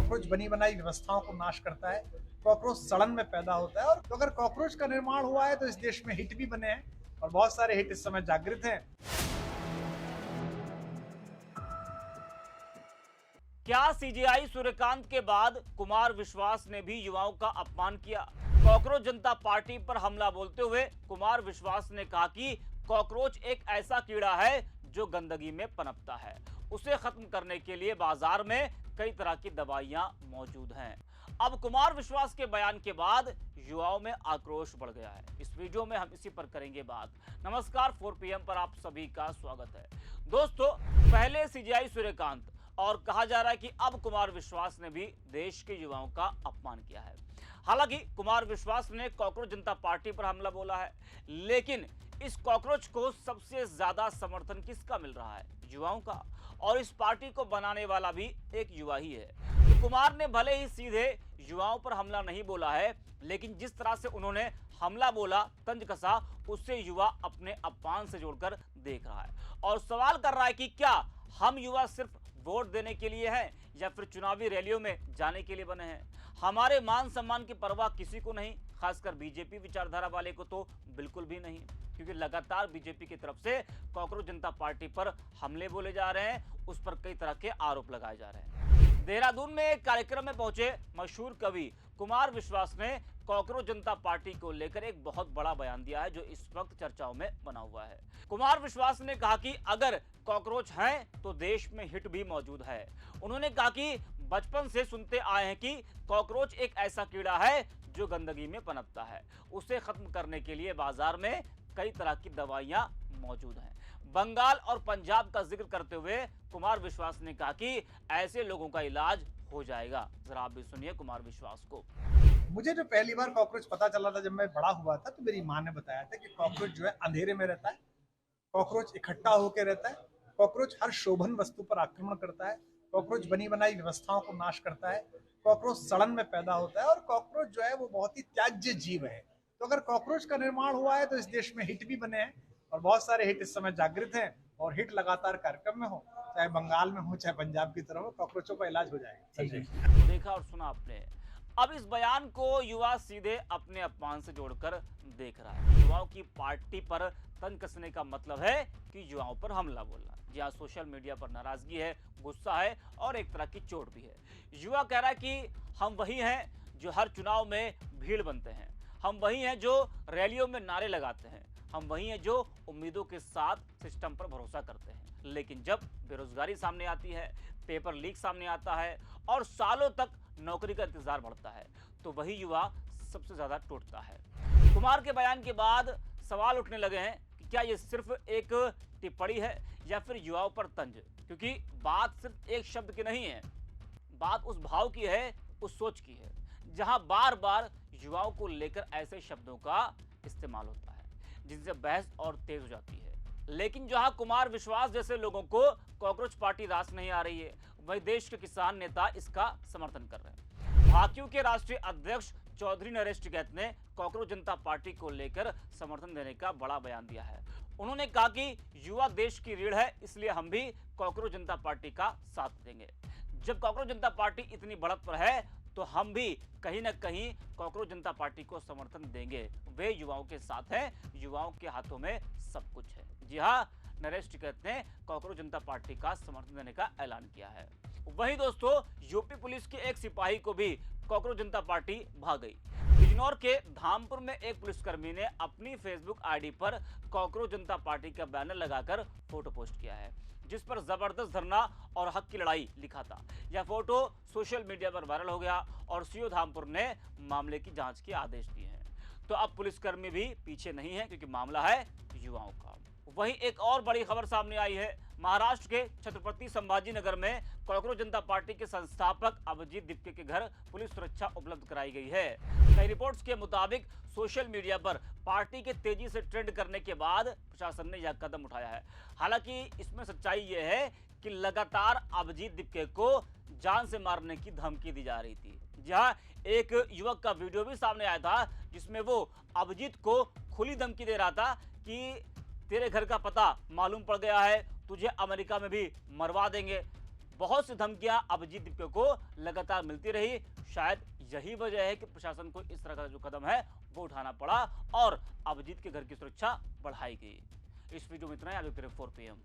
Cockroach बनी बनाई व्यवस्थाओं को नाश करता है। कॉकरोच सड़न में पैदा होता है, और तो अगर कॉकरोच का निर्माण हुआ है तो इस देश में हिट भी बने हैं, और बहुत सारे हिट इस समय जागृत हैं। क्या सीजेआई सूर्यकांत के बाद कुमार विश्वास ने भी युवाओं का अपमान किया? कॉकरोच जनता पार्टी पर हमला बोलते हुए कुमार विश्वास ने कहा कि कॉकरोच एक ऐसा कीड़ा है जो गंदगी में पनपता है। उसे खत्म करने के लिए बाजार में कई तरह की दवाइयां मौजूद हैं। अब कुमार विश्वास के बयान के बाद युवाओं में आक्रोश बढ़ गया है। इस वीडियो में हम इसी पर करेंगे बात। नमस्कार, 4 PM पर आप सभी का स्वागत है। दोस्तों, पहले सीजेआई सूर्यकांत और कहा जा रहा है कि अब कुमार विश्वास ने भी देश के युवाओं का अपमान किया है। हालांकि कुमार विश्वास ने कॉकरोच जनता पार्टी पर हमला बोला है, लेकिन इस कॉकरोच को सबसे ज्यादा समर्थन किसका मिल रहा है? युवाओं का। और इस पार्टी को बनाने वाला भी एक युवा ही है। तो कुमार ने भले ही सीधे युवाओं पर हमला नहीं बोला है, लेकिन जिस तरह से उन्होंने हमला बोला, तंज कसा, उससे युवा अपने अपमान से जोड़कर देख रहा है और सवाल कर रहा है कि क्या हम युवा सिर्फ वोट देने के लिए हैं या फिर चुनावी रैलियों में जाने के लिए बने हैं? हमारे मान सम्मान की परवाह किसी को नहीं, खासकर बीजेपी विचारधारा वाले को तो बिल्कुल भी नहीं, क्योंकि लगातार बीजेपी की तरफ से कॉकरोच जनता पार्टी पर हमले बोले जा रहे हैं, उस पर कई तरह के आरोप लगाए जा रहे हैं। देहरादून में एक कार्यक्रम में पहुंचे मशहूर कवि कुमार विश्वास ने कॉकरोच जनता पार्टी को लेकर एक बहुत बड़ा बयान दिया है, जो इस वक्त चर्चाओं में बना हुआ है। कुमार विश्वास ने कहा कि अगर कॉकरोच हैं तो देश में हिट भी मौजूद है। उन्होंने कहा कि बचपन से सुनते आए हैं कि कॉकरोच एक ऐसा कीड़ा है जो गंदगी में पनपता है। उसे खत्म करने के लिए बाजार में कई तरह की दवाइयां मौजूद हैं। बंगाल और पंजाब का जिक्र करते हुए कुमार विश्वास ने कहा कि ऐसे लोगों का इलाज हो जाएगा। जरा आप भी सुनिए कुमार विश्वास को। मुझे जो पहली बार कॉकरोच पता चला था, जब मैं बड़ा हुआ था, तो मेरी माँ ने बताया था कि कॉकरोच जो है अंधेरे में रहता है, कॉकरोच इकट्ठा होकर रहता है, कॉकरोच हर शोभन वस्तु पर आक्रमण करता है, कॉकरोच बनी बनाई व्यवस्थाओं को नाश करता है, कॉकरोच सड़न में पैदा होता है, और कॉकरोच जो है वो बहुत ही त्याज्य जीव है। तो अगर कॉकरोच का निर्माण हुआ है तो इस देश में हिट भी बने हैं, और बहुत सारे हिट इस समय जागृत हैं, और हिट लगातार कार्यक्रम में हो, चाहे बंगाल में हो चाहे पंजाब की तरफ हो, कॉकरोचों का इलाज हो जाएगा। देखा और सुना आपने। अब इस बयान को युवा सीधे अपने अपमान से जोड़कर देख रहा है। युवाओं की पार्टी पर तंज कसने का मतलब है कि युवाओं पर हमला बोलना। जहां सोशल मीडिया पर नाराजगी है, गुस्सा है और एक तरह की चोट भी है। युवा कह रहा है कि हम वही हैं जो हर चुनाव में भीड़ बनते हैं, हम वही हैं जो रैलियों में नारे लगाते हैं, हम वही हैं जो उम्मीदों के साथ सिस्टम पर भरोसा करते हैं। लेकिन जब बेरोजगारी सामने आती है, पेपर लीक सामने आता है और सालों तक नौकरी का इंतजार बढ़ता है, तो वही युवा सबसे ज्यादा टूटता है। कुमार के बयान के बाद सवाल उठने लगे हैं कि क्या ये सिर्फ एक टिप्पणी है या फिर युवाओं पर तंज? क्योंकि बात सिर्फ एक शब्द की नहीं है, बात उस भाव की है, उस सोच की है, जहां बार बार युवाओं को लेकर ऐसे शब्दों का इस्तेमाल होता है जिनसे बहस और तेज हो जाती है। लेकिन जहां कुमार विश्वास जैसे लोगों को कॉकरोच पार्टी रास नहीं आ रही है, वही देश के किसान नेता इसका समर्थन कर रहे हैं। भाकियू के राष्ट्रीय अध्यक्ष चौधरी नरेश टिकैत ने कॉकरोच जनता पार्टी को लेकर समर्थन देने का बड़ा बयान दिया है। उन्होंने कहा कि युवा देश की रीढ़ है, इसलिए हम भी कॉकरोच जनता पार्टी का साथ देंगे। जब कॉकरोच जनता पार्टी इतनी बढ़त पर है, तो हम भी कहीं ना कहीं कॉकरोच जनता पार्टी को समर्थन देंगे। वे युवाओं के साथ हैं, युवाओं के हाथों में सब कुछ है। जी हाँ, नरेश टिकैत ने कॉकरोच जनता पार्टी का समर्थन देने का ऐलान किया है। वहीं दोस्तों, यूपी पुलिस के एक सिपाही को भी कॉकरोच जनता पार्टी भा गई। बिजनौर के धामपुर में एक पुलिसकर्मी ने अपनी फेसबुक आईडी पर कॉकरोच जनता पार्टी का बैनर लगाकर फोटो पोस्ट किया है, जिस पर जबरदस्त धरना और हक की लड़ाई लिखा था। यह फोटो सोशल मीडिया पर वायरल हो गया और सीओ धामपुर ने मामले की जांच के आदेश दिए हैं। तो अब पुलिसकर्मी भी पीछे नहीं है, क्योंकि मामला है युवाओं का। वहीं एक और बड़ी खबर सामने आई है। महाराष्ट्र के छत्रपति संभाजी नगर में कॉकरोच जनता पार्टी के संस्थापक अभिजीत दिप्के के घर पुलिस सुरक्षा उपलब्ध कराई गई है। कई रिपोर्ट्स के मुताबिक सोशल मीडिया पर पार्टी के तेजी से ट्रेंड करने के बाद प्रशासन ने यह कदम उठाया है। हालांकि इसमें सच्चाई यह है कि लगातार अभिजीत दिप्के को जान से मारने की धमकी दी जा रही थी। जहां एक युवक का वीडियो भी सामने आया था, जिसमें वो अभिजीत को खुली धमकी दे रहा था कि तेरे घर का पता मालूम पड़ गया है, तुझे अमेरिका में भी मरवा देंगे। बहुत सी धमकियां अभिजीत दीपके को लगातार मिलती रही। शायद यही वजह है कि प्रशासन को इस तरह का जो कदम है वो उठाना पड़ा और अभिजीत के घर की सुरक्षा बढ़ाई गई। इस वीडियो में इतना ही। आगे करें 4 PM।